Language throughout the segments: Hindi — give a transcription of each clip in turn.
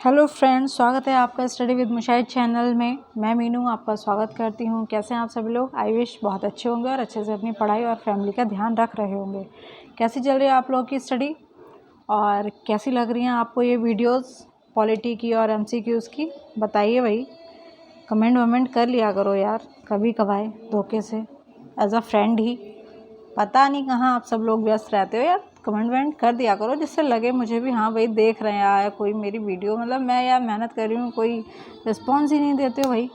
हेलो फ्रेंड्स, स्वागत है आपका स्टडी विद मुशाहिद चैनल में। मैं मीनू आपका स्वागत करती हूं। कैसे हैं आप सभी लोग? आई विश बहुत अच्छे होंगे और अच्छे से अपनी पढ़ाई और फैमिली का ध्यान रख रहे होंगे। कैसी चल रही है आप लोगों की स्टडी और कैसी लग रही हैं आपको ये वीडियोस पॉलिटी की और एमसीक्यूज़ की? बताइए भाई, कमेंट वमेंट कर लिया करो यार, कभी कभार धोखे से एज अ फ्रेंड ही। पता नहीं कहाँ आप सब लोग व्यस्त रहते हो यार। कमेंट वमेंट कर दिया करो जिससे लगे मुझे भी, हाँ भाई देख रहे हैं यार कोई मेरी वीडियो, मतलब मैं यार मेहनत कर रही हूँ, कोई रिस्पॉन्स ही नहीं देते हो भाई।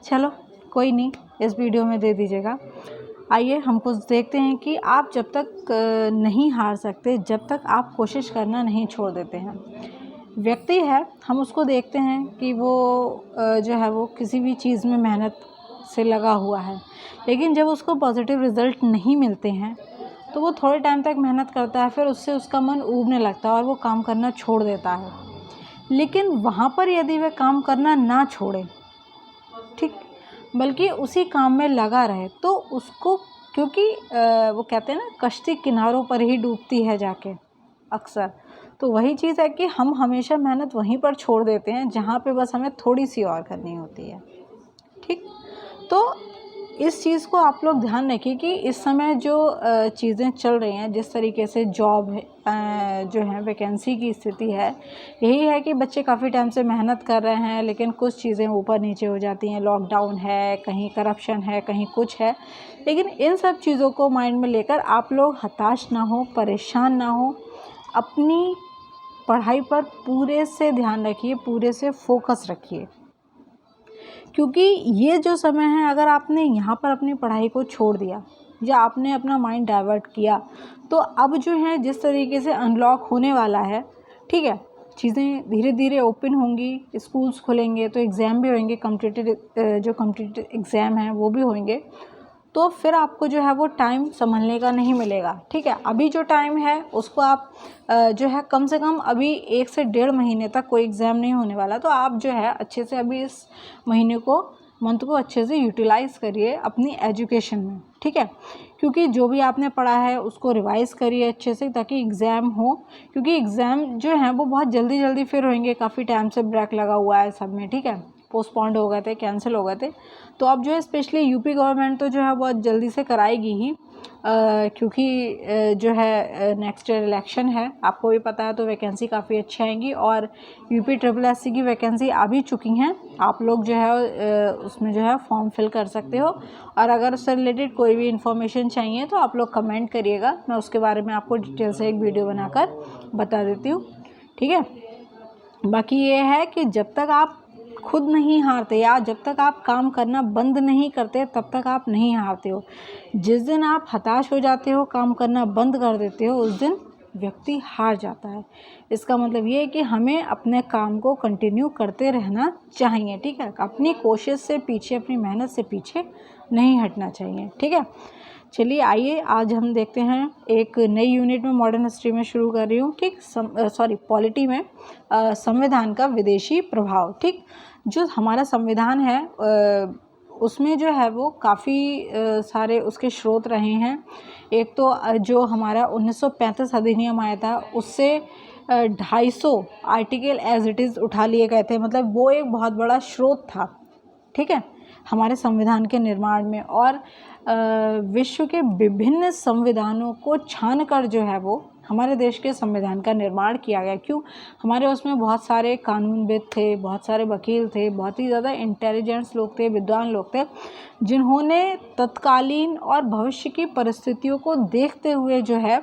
चलो कोई नहीं, इस वीडियो में दे दीजिएगा। आइए हम कुछ देखते हैं कि आप जब तक नहीं हार सकते, जब तक आप कोशिश करना नहीं छोड़ देते हैं। व्यक्ति है, हम उसको देखते हैं कि वो जो है वो किसी भी चीज़ में मेहनत से लगा हुआ है, लेकिन जब उसको पॉजिटिव रिज़ल्ट नहीं मिलते हैं तो वो थोड़े टाइम तक मेहनत करता है, फिर उससे उसका मन ऊबने लगता है और वो काम करना छोड़ देता है। लेकिन वहाँ पर यदि वह काम करना ना छोड़े, ठीक, बल्कि उसी काम में लगा रहे, तो उसको, क्योंकि वो कहते हैं ना कश्ती किनारों पर ही डूबती है जाके अक्सर, तो वही चीज़ है कि हम हमेशा मेहनत वहीं पर छोड़ देते हैं जहाँ पे बस हमें थोड़ी सी और करनी होती है। ठीक, तो इस चीज़ को आप लोग ध्यान रखिए कि इस समय जो चीज़ें चल रही हैं, जिस तरीके से जॉब जो है वैकेंसी की स्थिति है, यही है कि बच्चे काफ़ी टाइम से मेहनत कर रहे हैं, लेकिन कुछ चीज़ें ऊपर नीचे हो जाती हैं। लॉकडाउन है, कहीं करप्शन है, कहीं कुछ है। लेकिन इन सब चीज़ों को माइंड में लेकर आप लोग हताश ना हो, परेशान ना हो, अपनी पढ़ाई पर पूरे से ध्यान रखिए, पूरे से फोकस रखिए। क्योंकि ये जो समय है, अगर आपने यहाँ पर अपनी पढ़ाई को छोड़ दिया या आपने अपना माइंड डाइवर्ट किया, तो अब जो है जिस तरीके से अनलॉक होने वाला है, ठीक है, चीज़ें धीरे धीरे ओपन होंगी, स्कूल्स खुलेंगे तो एग्ज़ाम भी होंगे, जो कॉम्पिटिटिव एग्ज़ाम हैं वो भी होंगे, तो फिर आपको जो है वो टाइम संभलने का नहीं मिलेगा। ठीक है, अभी जो टाइम है उसको आप जो है कम से कम अभी 1 से 1.5 महीने तक कोई एग्ज़ाम नहीं होने वाला, तो आप जो है अच्छे से अभी इस महीने को, मंथ को अच्छे से यूटिलाइज़ करिए अपनी एजुकेशन में। ठीक है, क्योंकि जो भी आपने पढ़ा है उसको रिवाइज़ करिए अच्छे से, ताकि एग्ज़ाम हो, क्योंकि एग्ज़ाम जो हैं वो बहुत जल्दी जल्दी फिर होंगे। काफ़ी टाइम से ब्रेक लगा हुआ है सब में, ठीक है, पोस्टपोन्ड हो गए थे, कैंसिल हो गए थे, तो अब जो है स्पेशली यूपी गवर्नमेंट तो जो है बहुत जल्दी से कराएगी ही, क्योंकि जो है नेक्स्ट ईयर इलेक्शन है, आपको भी पता है, तो वैकेंसी काफ़ी अच्छी आएंगी और यूपी SSC की वैकेंसी आ भी चुकी हैं। आप लोग जो है उसमें जो है फॉर्म फिल कर सकते हो, और अगर उससे रिलेटेड कोई भी इन्फॉर्मेशन चाहिए तो आप लोग कमेंट करिएगा, मैं उसके बारे में आपको डिटेल से एक वीडियो बनाकर बता देती हूँ। ठीक है, बाकी ये है कि जब तक आप खुद नहीं हारते या जब तक आप काम करना बंद नहीं करते, तब तक आप नहीं हारते हो। जिस दिन आप हताश हो जाते हो, काम करना बंद कर देते हो, उस दिन व्यक्ति हार जाता है। इसका मतलब ये है कि हमें अपने काम को कंटिन्यू करते रहना चाहिए। ठीक है, अपनी कोशिश से पीछे, अपनी मेहनत से पीछे नहीं हटना चाहिए। ठीक है, चलिए आइए आज हम देखते हैं एक नई यूनिट में, मॉडर्न हिस्ट्री में शुरू कर रही हूँ। ठीक, पॉलिटी में संविधान का विदेशी प्रभाव। ठीक, जो हमारा संविधान है उसमें जो है वो काफ़ी सारे उसके स्रोत रहे हैं। एक तो जो हमारा 1935 अधिनियम आया था, उससे 250 आर्टिकल एज इट इज़ उठा लिए गए थे, मतलब वो एक बहुत बड़ा स्रोत था। ठीक है, हमारे संविधान के निर्माण में, और विश्व के विभिन्न संविधानों को छानकर जो है वो हमारे देश के संविधान का निर्माण किया गया। क्यों? हमारे उसमें बहुत सारे कानूनविद थे, बहुत सारे वकील थे, बहुत ही ज़्यादा इंटेलिजेंट्स लोग थे, विद्वान लोग थे, जिन्होंने तत्कालीन और भविष्य की परिस्थितियों को देखते हुए जो है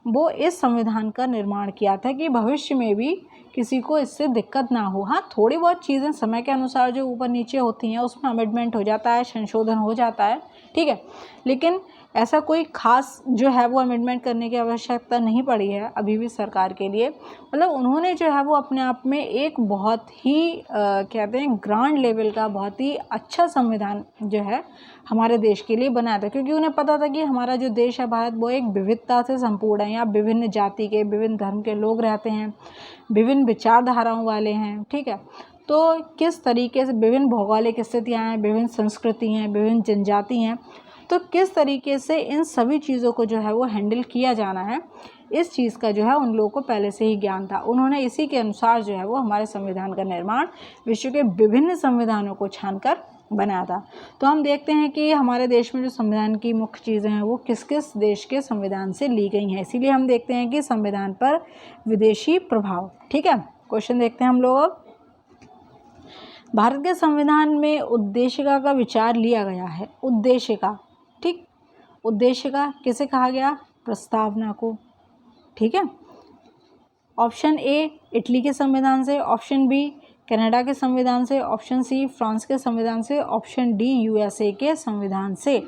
वो इस संविधान का निर्माण किया था कि भविष्य में भी किसी को इससे दिक्कत ना हो। हाँ, थोड़ी बहुत चीज़ें समय के अनुसार जो ऊपर नीचे होती हैं उसमें अमेंडमेंट हो जाता है, संशोधन हो जाता है, ठीक है, लेकिन ऐसा कोई ख़ास जो है वो अमेंडमेंट करने की आवश्यकता नहीं पड़ी है अभी भी सरकार के लिए। मतलब उन्होंने जो है वो अपने आप में एक बहुत ही कहते हैं ग्रांड लेवल का, बहुत ही अच्छा संविधान जो है हमारे देश के लिए बनाया था, क्योंकि उन्हें पता था कि हमारा जो देश है भारत, वो एक विविधता से संपूर्ण है। यहाँ विभिन्न जाति के, विभिन्न धर्म के लोग रहते हैं, विभिन्न विचारधाराओं वाले हैं। ठीक है, तो किस तरीके से विभिन्न भौगोलिक स्थितियाँ हैं, विभिन्न संस्कृति हैं, विभिन्न जनजाति हैं, तो किस तरीके से इन सभी चीज़ों को जो है वो हैंडल किया जाना है, इस चीज़ का जो है उन लोगों को पहले से ही ज्ञान था। उन्होंने इसी के अनुसार जो है वो हमारे संविधान का निर्माण विश्व के विभिन्न संविधानों को छानकर बनाया था। तो हम देखते हैं कि हमारे देश में जो संविधान की मुख्य चीज़ें हैं वो किस किस देश के संविधान से ली गई हैं। इसीलिए हम देखते हैं कि संविधान पर विदेशी प्रभाव। ठीक है, क्वेश्चन देखते हैं हम लोग अब। भारत के संविधान में उद्देशिका का विचार लिया गया है। उद्देशिका, ठीक, उद्देशिका किसे कहा गया? प्रस्तावना को। ठीक है, ऑप्शन ए इटली के संविधान से, ऑप्शन बी कनाडा के संविधान से, ऑप्शन सी फ्रांस के संविधान से, ऑप्शन डी यूएसए के संविधान से।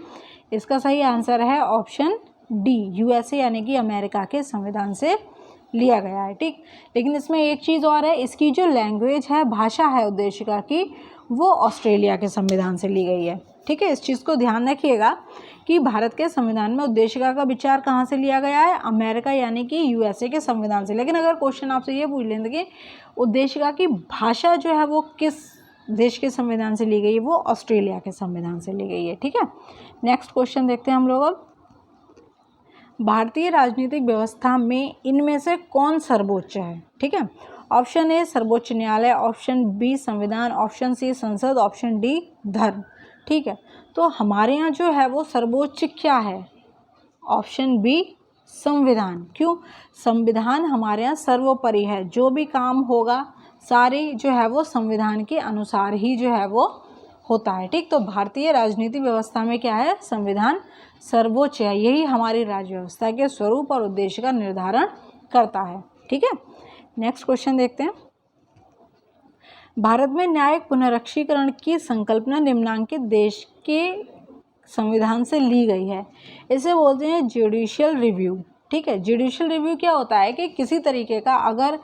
इसका सही आंसर है ऑप्शन डी, यूएसए यानी कि अमेरिका के संविधान से लिया गया है। ठीक, लेकिन इसमें एक चीज़ और है, इसकी जो लैंग्वेज है, भाषा है उद्देशिका की, वो ऑस्ट्रेलिया के संविधान से ली गई है। ठीक है, इस चीज़ को ध्यान रखिएगा कि भारत के संविधान में उद्देशिका का विचार कहाँ से लिया गया है? अमेरिका यानी कि यूएसए के संविधान से। लेकिन अगर क्वेश्चन आपसे ये पूछ लेंगे कि उद्देशिका की भाषा जो है वो किस देश के संविधान से ली गई है, वो ऑस्ट्रेलिया के संविधान से ली गई है। ठीक है, नेक्स्ट क्वेश्चन देखते हैं हम लोग अब। भारतीय राजनीतिक व्यवस्था में इनमें से कौन सर्वोच्च है? ठीक है, ऑप्शन ए सर्वोच्च न्यायालय, ऑप्शन बी संविधान, ऑप्शन सी संसद, ऑप्शन डी धर्म। ठीक है, तो हमारे यहाँ जो है वो सर्वोच्च क्या है? ऑप्शन बी संविधान। क्यों? संविधान हमारे यहाँ सर्वोपरि है, जो भी काम होगा सारे जो है वो संविधान के अनुसार ही जो है वो होता है। ठीक, तो भारतीय राजनीतिक व्यवस्था में क्या है? संविधान सर्वोच्च है, यही हमारी राज्य व्यवस्था के स्वरूप और उद्देश्य का निर्धारण करता है। ठीक है, नेक्स्ट क्वेश्चन देखते हैं। भारत में न्यायिक पुनरीक्षीकरण की संकल्पना निम्नांकित देश के संविधान से ली गई है। इसे बोलते हैं जुडिशियल रिव्यू। ठीक है, जुडिशियल रिव्यू क्या होता है कि किसी तरीके का अगर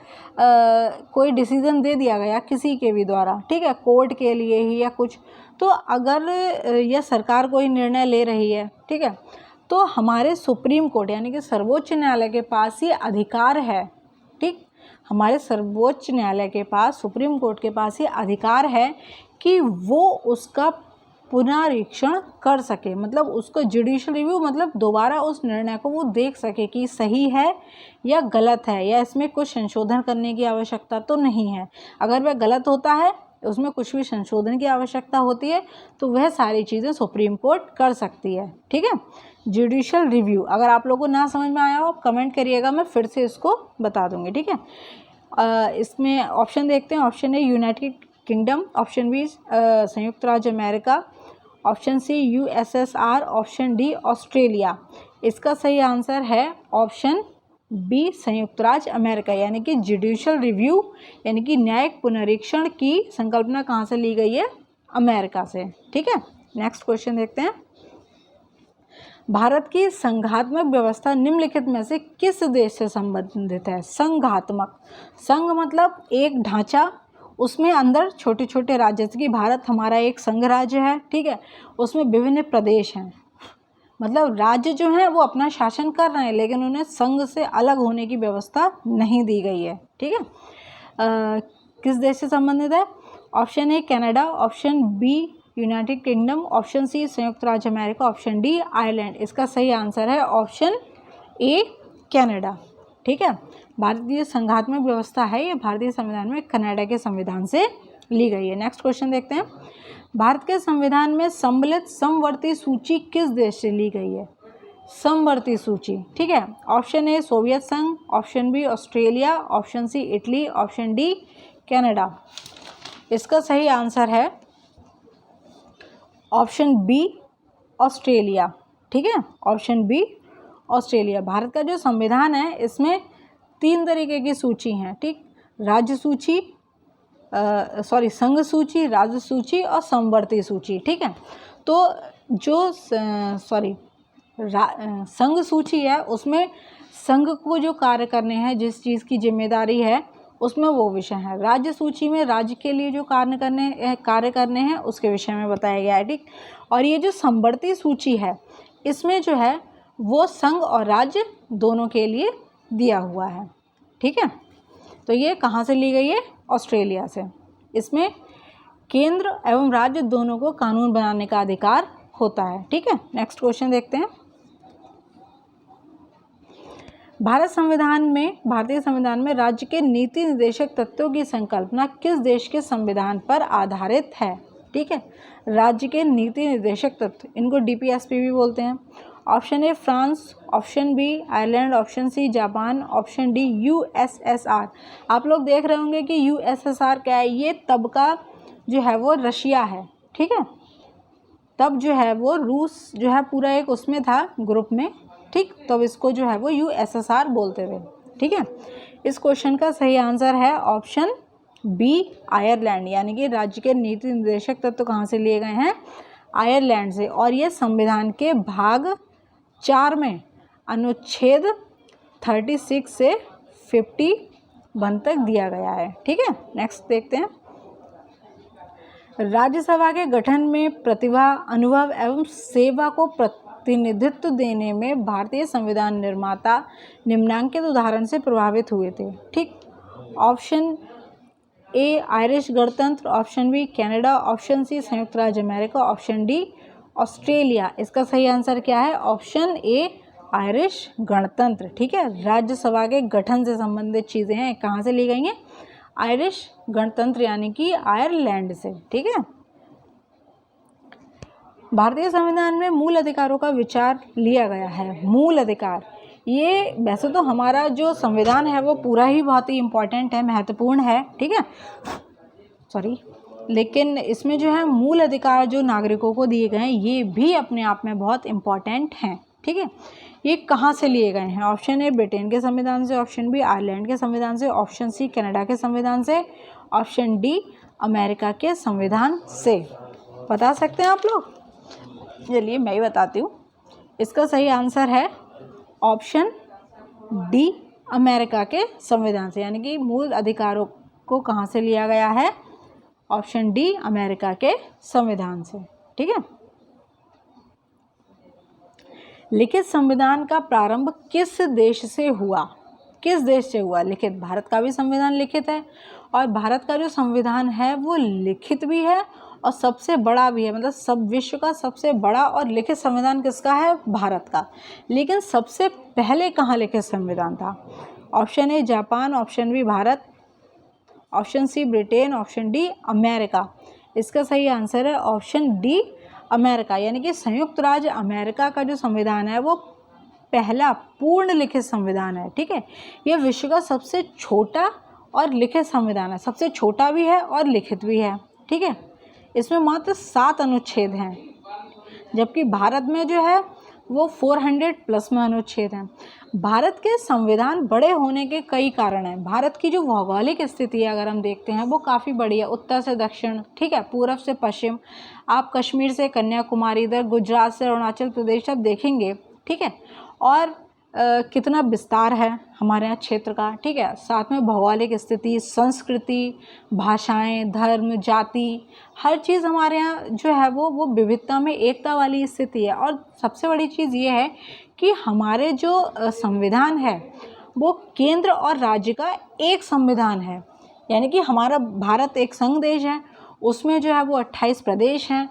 कोई डिसीजन दे दिया गया किसी के भी द्वारा, ठीक है, कोर्ट के लिए ही या कुछ, तो अगर यह सरकार कोई निर्णय ले रही है, ठीक है, तो हमारे सुप्रीम कोर्ट यानी कि सर्वोच्च न्यायालय के पास ये अधिकार है। ठीक, हमारे सर्वोच्च न्यायालय के पास, सुप्रीम कोर्ट के पास ये अधिकार है कि वो उसका पुनरीक्षण कर सके, मतलब उसको जुडिशियल रिव्यू मतलब दोबारा उस निर्णय को वो देख सके कि सही है या गलत है, या इसमें कुछ संशोधन करने की आवश्यकता तो नहीं है। अगर वह गलत होता है, उसमें कुछ भी संशोधन की आवश्यकता होती है, तो वह सारी चीज़ें सुप्रीम कोर्ट कर सकती है। ठीक है, जुडिशियल रिव्यू। अगर आप लोगों को ना समझ में आया हो आप कमेंट करिएगा, मैं फिर से इसको बता दूंगी। ठीक है, इसमें ऑप्शन देखते हैं। Option A United Kingdom, option B संयुक्त राज्य America, option C USSR, option D Australia. इसका सही आंसर है ऑप्शन बी संयुक्त राज्य अमेरिका, यानी कि जुडिशियल रिव्यू यानी कि न्यायिक पुनरीक्षण की संकल्पना कहाँ से ली गई है? अमेरिका से। ठीक है, नेक्स्ट क्वेश्चन देखते हैं। भारत की संघात्मक व्यवस्था निम्नलिखित में से किस देश से संबंधित है? संघात्मक, संघ मतलब एक ढांचा, उसमें अंदर छोटे छोटे राज्य, जैसे कि भारत हमारा एक संघ राज्य है। ठीक है, उसमें विभिन्न प्रदेश हैं, मतलब राज्य जो हैं वो अपना शासन कर रहे हैं, लेकिन उन्हें संघ से अलग होने की व्यवस्था नहीं दी गई है। ठीक है, किस देश से संबंधित है? Option A Canada, option B United Kingdom, option C संयुक्त राज्य अमेरिका, ऑप्शन डी आयरलैंड। इसका सही आंसर है ऑप्शन ए कनाडा। ठीक है, भारतीय संघात्मक व्यवस्था है ये भारतीय संविधान में कनाडा के संविधान से ली गई है। नेक्स्ट क्वेश्चन देखते हैं। भारत के संविधान में सम्मिलित समवर्ती सूची किस देश से ली गई है? समवर्ती सूची। ठीक है, ऑप्शन ए सोवियत संघ, option B Australia, option C Italy, option D Canada. इसका सही आंसर है ऑप्शन बी ऑस्ट्रेलिया। ठीक है, ऑप्शन बी ऑस्ट्रेलिया। भारत का जो संविधान है इसमें 3 तरीके की सूची हैं। ठीक, राज्य सूची, संघ सूची, राज्य सूची और समवर्ती सूची। ठीक है, तो जो संघ सूची है उसमें संघ को जो कार्य करने हैं, जिस चीज़ की जिम्मेदारी है उसमें वो विषय है। राज्य सूची में राज्य के लिए जो कार्य करने हैं उसके विषय में बताया गया है। ठीक, और ये जो समवर्ती सूची है इसमें जो है वो संघ और राज्य दोनों के लिए दिया हुआ है। ठीक है, तो ये कहाँ से ली गई है? ऑस्ट्रेलिया से। इसमें केंद्र एवं राज्य दोनों को कानून बनाने का अधिकार होता है। ठीक है, नेक्स्ट क्वेश्चन देखते हैं। भारतीय संविधान में राज्य के नीति निर्देशक तत्वों की संकल्पना किस देश के संविधान पर आधारित है? ठीक है, राज्य के नीति निर्देशक तत्व, इनको डीपीएसपी भी बोलते हैं। Option A France, option B Ireland, option C Japan, option D USSR. आप लोग देख रहे होंगे कि यूएसएसआर क्या है, ये तब का जो है वो रशिया है। ठीक है, तब जो है वो रूस जो है पूरा एक उसमें था ग्रुप में। ठीक, तब इसको जो है वो यूएसएसआर बोलते थे। ठीक है, इस क्वेश्चन का सही आंसर है ऑप्शन बी आयरलैंड, यानी कि राज्य के नीति निर्देशक तत्व कहाँ से लिए गए हैं? आयरलैंड से। और ये संविधान के भाग 4 में अनुच्छेद 36 से 51 तक दिया गया है। ठीक है, नेक्स्ट देखते हैं। राज्यसभा के गठन में प्रतिभा, अनुभव एवं सेवा को प्रतिनिधित्व देने में भारतीय संविधान निर्माता निम्नांकित उदाहरण से प्रभावित हुए थे। ठीक, ऑप्शन ए आयरिश गणतंत्र, option B Canada, option C संयुक्त राज्य अमेरिका, ऑप्शन डी ऑस्ट्रेलिया। इसका सही आंसर क्या है? ऑप्शन ए आयरिश गणतंत्र। ठीक है, राज्यसभा के गठन से संबंधित चीज़ें हैं, कहाँ से ली गई हैं? आयरिश गणतंत्र यानी कि आयरलैंड से। ठीक है, भारतीय संविधान में मूल अधिकारों का विचार लिया गया है। मूल अधिकार, ये वैसे तो हमारा जो संविधान है वो पूरा ही बहुत ही इम्पोर्टेंट है, महत्वपूर्ण है। ठीक है, सॉरी, लेकिन इसमें जो है मूल अधिकार जो नागरिकों को दिए गए हैं ये भी अपने आप में बहुत इम्पॉर्टेंट हैं। ठीक है, ये कहाँ से लिए गए हैं? ऑप्शन ए ब्रिटेन के संविधान से, ऑप्शन बी आयरलैंड के संविधान से, ऑप्शन सी कनाडा के संविधान से, ऑप्शन डी अमेरिका के संविधान से। बता सकते हैं आप लोग? चलिए मैं ही बताती हूँ। इसका सही आंसर है ऑप्शन डी अमेरिका के संविधान से, यानी कि मूल अधिकारों को कहाँ से लिया गया है? ऑप्शन डी अमेरिका के संविधान से। ठीक है, लिखित संविधान का प्रारंभ किस देश से हुआ? किस देश से हुआ लिखित? भारत का भी संविधान लिखित है और भारत का जो संविधान है वो लिखित भी है और सबसे बड़ा भी है। मतलब सब विश्व का सबसे बड़ा और लिखित संविधान किसका है? भारत का। लेकिन सबसे पहले कहाँ लिखित संविधान था? Option A Japan, option B Bharat, option C Britain, option D America. इसका सही आंसर है ऑप्शन डी अमेरिका, यानी कि संयुक्त राज्य अमेरिका का जो संविधान है वो पहला पूर्ण लिखित संविधान है। ठीक है, ये विश्व का सबसे छोटा और लिखित संविधान है, सबसे छोटा भी है और लिखित भी है। ठीक है, इसमें मात्र 7 अनुच्छेद हैं, जबकि भारत में जो है वो 400+ में अनुच्छेद हैं। भारत के संविधान बड़े होने के कई कारण हैं। भारत की जो भौगोलिक स्थिति है अगर हम देखते हैं वो काफ़ी बड़ी है, उत्तर से दक्षिण, ठीक है, पूरब से पश्चिम। आप कश्मीर से कन्याकुमारी, इधर गुजरात से अरुणाचल प्रदेश आप देखेंगे। ठीक है, और कितना विस्तार है हमारे यहाँ क्षेत्र का। ठीक है, साथ में भौगोलिक स्थिति, संस्कृति, भाषाएं, धर्म, जाति, हर चीज़ हमारे यहाँ जो है वो विविधता में एकता वाली स्थिति है। और सबसे बड़ी चीज़ ये है कि हमारे जो संविधान है वो केंद्र और राज्य का एक संविधान है, यानी कि हमारा भारत एक संघ देश है, उसमें जो है वो 28 प्रदेश हैं,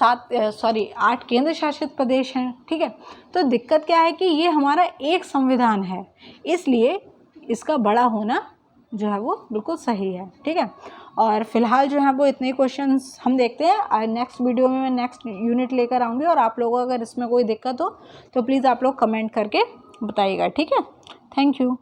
8 केंद्र शासित प्रदेश हैं। ठीक है, तो दिक्कत क्या है कि ये हमारा एक संविधान है, इसलिए इसका बड़ा होना जो है वो बिल्कुल सही है। ठीक है, और फिलहाल जो है वो इतने क्वेश्चंस हम देखते हैं। नेक्स्ट वीडियो में मैं नेक्स्ट यूनिट लेकर आऊँगी और आप लोगों को अगर इसमें कोई दिक्कत हो तो प्लीज़ आप लोग कमेंट करके बताइएगा। ठीक है, थैंक यू।